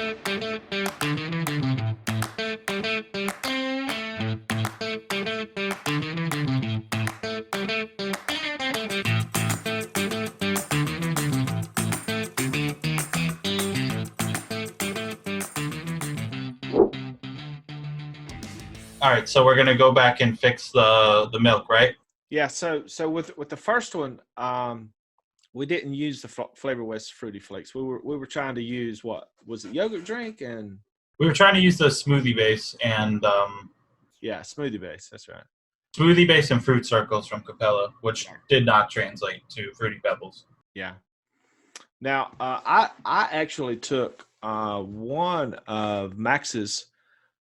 All right, so we're gonna go back and fix the milk, right? Yeah. So with the first one, we didn't use the Flavor West Fruity Flakes. We were trying to use, what was it, yogurt drink, and We were trying to use the smoothie base and yeah, smoothie base. That's right. smoothie base and fruit circles from Capella, which did not translate to Fruity Pebbles. Yeah. Now, I actually took one of Max's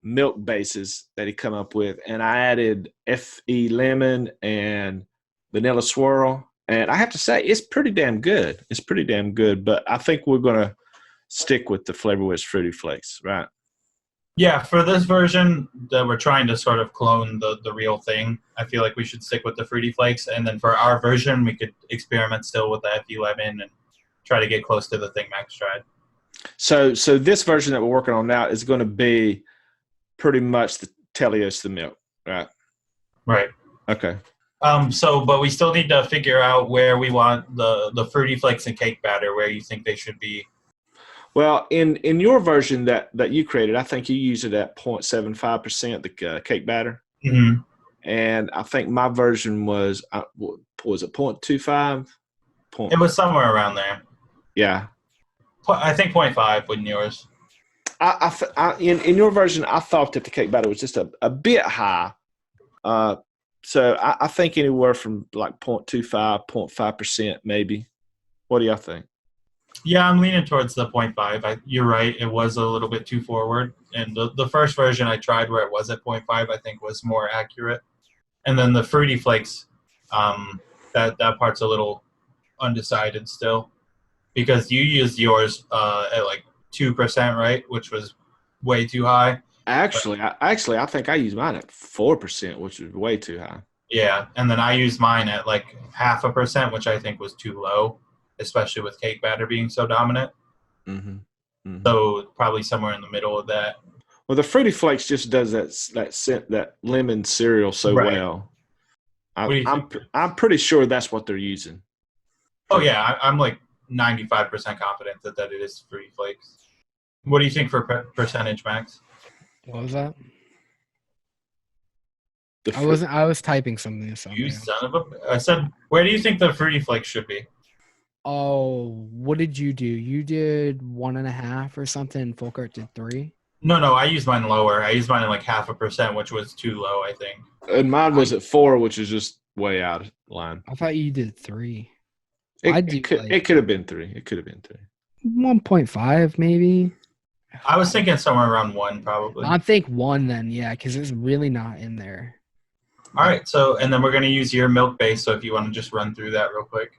milk bases that he come up with, and I added FE lemon and vanilla swirl, and I have to say it's pretty damn good. It's pretty damn good, but I think we're gonna stick with the Flavor West Fruity Flakes, right? Yeah, for this version that we're trying to sort of clone the real thing, I feel like we should stick with the Fruity Flakes, and then for our version, we could experiment still with the FE lemon and try to get close to the thing Max tried. So this version that we're working on now is going to be pretty much the Teleos the milk, right? Right. Okay. But we still need to figure out where we want the Fruity Flakes and cake batter, where you think they should be. Well, in your version that you created, I think you use it at 0.75%, the cake batter. Mm-hmm. And I think my version was it 0.25? It was somewhere around there. Yeah. I think 0.5 in yours. In your version, I thought that the cake batter was just a bit high. So I think anywhere from like 0.25, 0.5% maybe. What do y'all think? Yeah, I'm leaning towards the 0.5. You're right. It was a little bit too forward. And the first version I tried where it was at 0.5, I think was more accurate. And then the Fruity Flakes, that part's a little undecided still. Because you used yours at like 2%, right? Which was way too high. Actually, I think I used mine at 4%, which is way too high. Yeah, and then I used mine at like 0.5%, which I think was too low, especially with cake batter being so dominant. Mm-hmm. Mm-hmm. So probably somewhere in the middle of that. Well, the Fruity Flakes just does that lemon cereal so well. I'm pretty sure that's what they're using. Oh yeah, I'm like 95% confident that it is Fruity Flakes. What do you think for percentage, Max? What was that? I was typing something. You son of a! I said, where do you think the Fruity Flakes should be? Oh, what did you do? You did 1.5 or something, and Folkart did 3? No, I used mine lower. I used mine at like 0.5%, which was too low, I think. And mine was at 4, which is just way out of line. I thought you did 3. It could have been 3. It could have been 3. 1.5 maybe. I was thinking somewhere around 1 probably. I think 1 then, yeah, because it's really not in there. All right, so and then we're going to use your milk base, so if you want to just run through that real quick.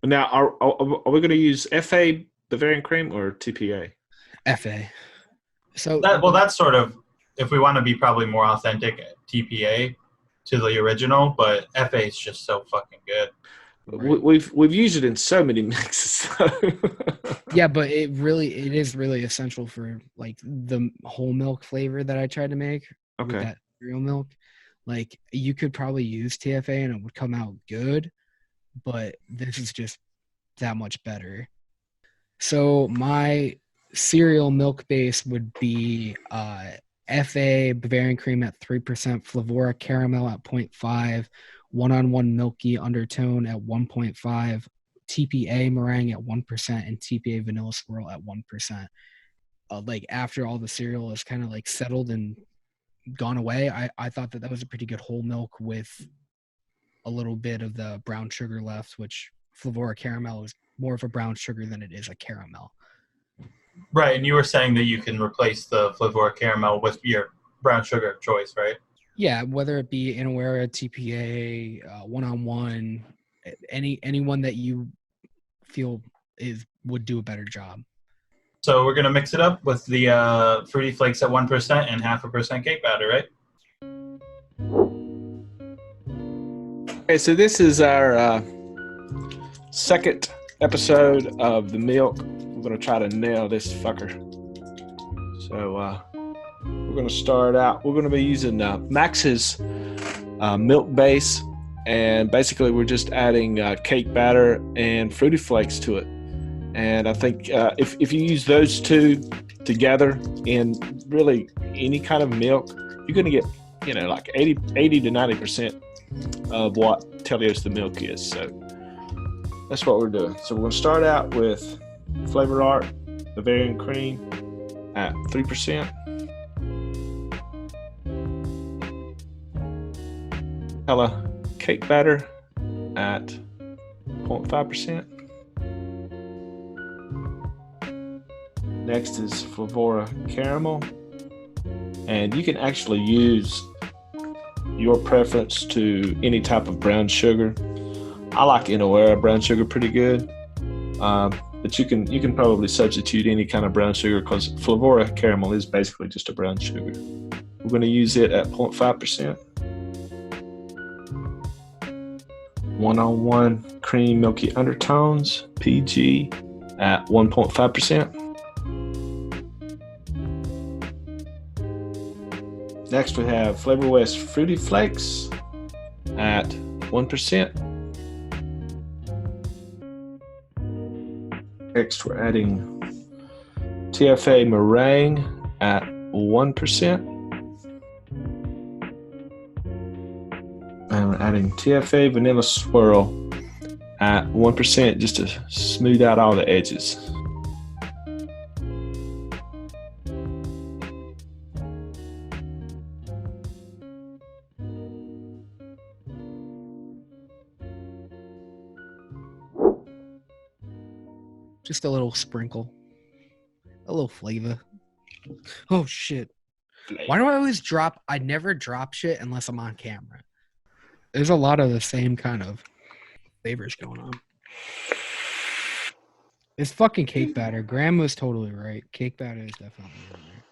Now, are we going to use FA Bavarian cream or TPA? FA. So that's sort of, if we want to be probably more authentic, TPA to the original, but FA is just so fucking good. Right. We've used it in so many mixes. Yeah, but it is really essential for like the whole milk flavor that I tried to make. Okay. With that real milk. Like you could probably use TFA and it would come out good, but this is just that much better. So my cereal milk base would be FA Bavarian cream at 3%, Flavora caramel at 0.5, one-on-one milky undertone at 1.5, TPA meringue at 1%, and TPA vanilla swirl at 1%. Like after all the cereal is kind of like settled and gone away, I thought that was a pretty good whole milk with a little bit of the brown sugar left, which Flavora caramel is more of a brown sugar than it is a caramel. Right, and you were saying that you can replace the Flavora caramel with your brown sugar of choice, right? Yeah, whether it be Inawera, TPA, one-on-one, anyone that you feel would do a better job. So we're going to mix it up with the Fruity Flakes at 1% and 0.5% cake batter, right? Okay, so this is our second episode of the milk. We're going to try to nail this fucker. So we're going to start out. We're going to be using Max's milk base, and basically we're just adding cake batter and Fruity Flakes to it. And I think if you use those two together in really any kind of milk, you're going to get, like 80 to 90% of what Teleos the milk is. So that's what we're doing. So we're going to start out with Flavor Art Bavarian Cream at 3%. Nutella cake batter at 0.5%. Next is Flavora caramel, and you can actually use your preference to any type of brown sugar. I like Inawera brown sugar pretty good, but you can probably substitute any kind of brown sugar because Flavora caramel is basically just a brown sugar. We're going to use it at 0.5%. 101 cream milky undertones PG at 1.5%. Next we have Flavor West Fruity Flakes at 1%. Next we're adding TFA meringue at 1%. And we're adding TFA vanilla swirl at 1% just to smooth out all the edges. Just a little sprinkle. A little flavor. Oh, shit. Why do I always drop? I never drop shit unless I'm on camera. There's a lot of the same kind of flavors going on. It's fucking cake batter. Graham was totally right. Cake batter is definitely in there.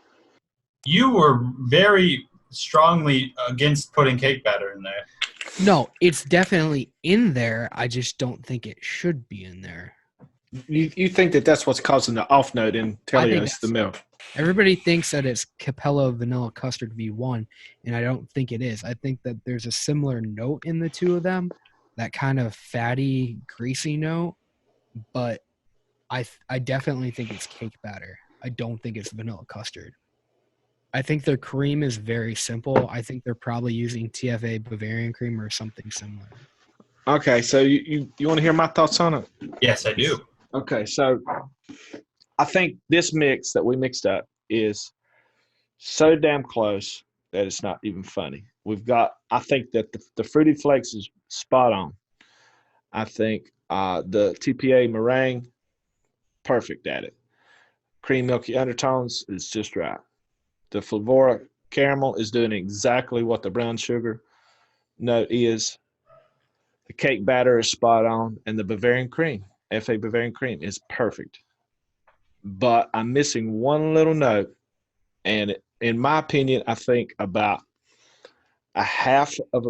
You were very strongly against putting cake batter in there. No, it's definitely in there. I just don't think it should be in there. You think that's what's causing the off note in Teleos the milk? Everybody thinks that it's Capella Vanilla Custard V1, and I don't think it is. I think that there's a similar note in the two of them, that kind of fatty, greasy note, but I definitely think it's cake batter. I don't think it's vanilla custard. I think their cream is very simple. I think they're probably using TFA Bavarian cream or something similar. Okay, so you want to hear my thoughts on it? Yes, I do. Okay, so I think this mix that we mixed up is so damn close that it's not even funny. I think that the Fruity Flakes is spot on. I think the TPA meringue, perfect at it. Cream milky undertones is just right. The Flavora caramel is doing exactly what the brown sugar note is. The cake batter is spot on, and the Bavarian cream, FA Bavarian cream, is perfect. But I'm missing one little note, and in my opinion, I think about a half of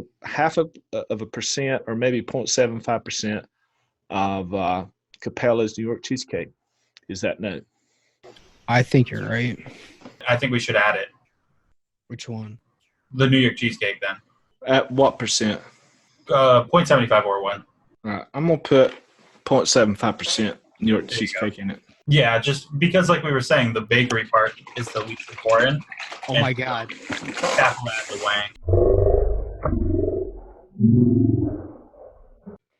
a percent, or maybe 0.75% of Capella's New York cheesecake is that note. I think you're right. I think we should add it. Which one? The New York cheesecake, then. At what percent? 0.75 or 1. All right, I'm gonna put 0.75% New York cheesecake in it. Yeah, just because, like we were saying, the bakery part is the least important. Oh my god! Half of that, the wang.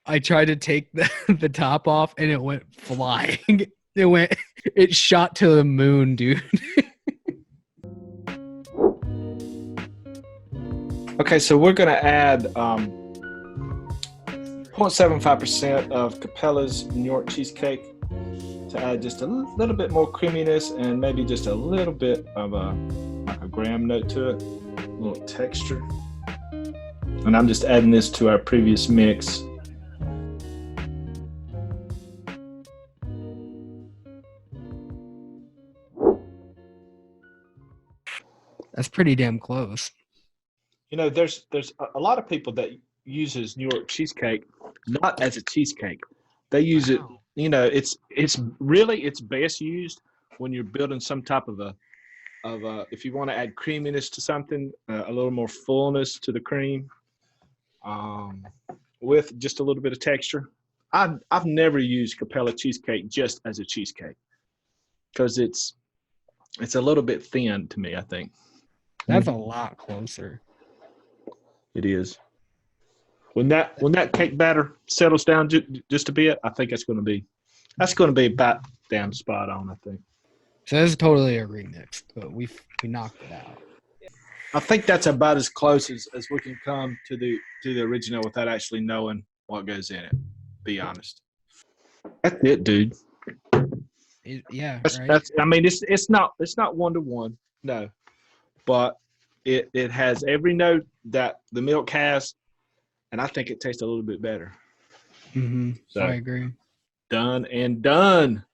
I tried to take the top off, and it went flying. It shot to the moon, dude. Okay, so we're gonna add 0.75% of Capella's New York cheesecake to add just a little bit more creaminess and maybe just a little bit of a graham note to it, a little texture. And I'm just adding this to our previous mix. That's pretty damn close. You know, there's a lot of people that uses New York cheesecake not as a cheesecake. They use it, you know, it's best used when you're building some type of a if you want to add creaminess to something, a little more fullness to the cream, with just a little bit of texture. I've never used Capella cheesecake just as a cheesecake because it's a little bit thin to me, I think. That's a lot closer. It is. When that cake batter settles down just a bit, I think that's going to be about down spot on, I think. So this is totally a remix, but we knocked it out. I think that's about as close as we can come to the original without actually knowing what goes in it. Be honest. That's it, dude. Right. That's. I mean, it's not 1-to-1, no, but it has every note that the milk has, and I think it tastes a little bit better. Mm-hmm. So I agree. done and done.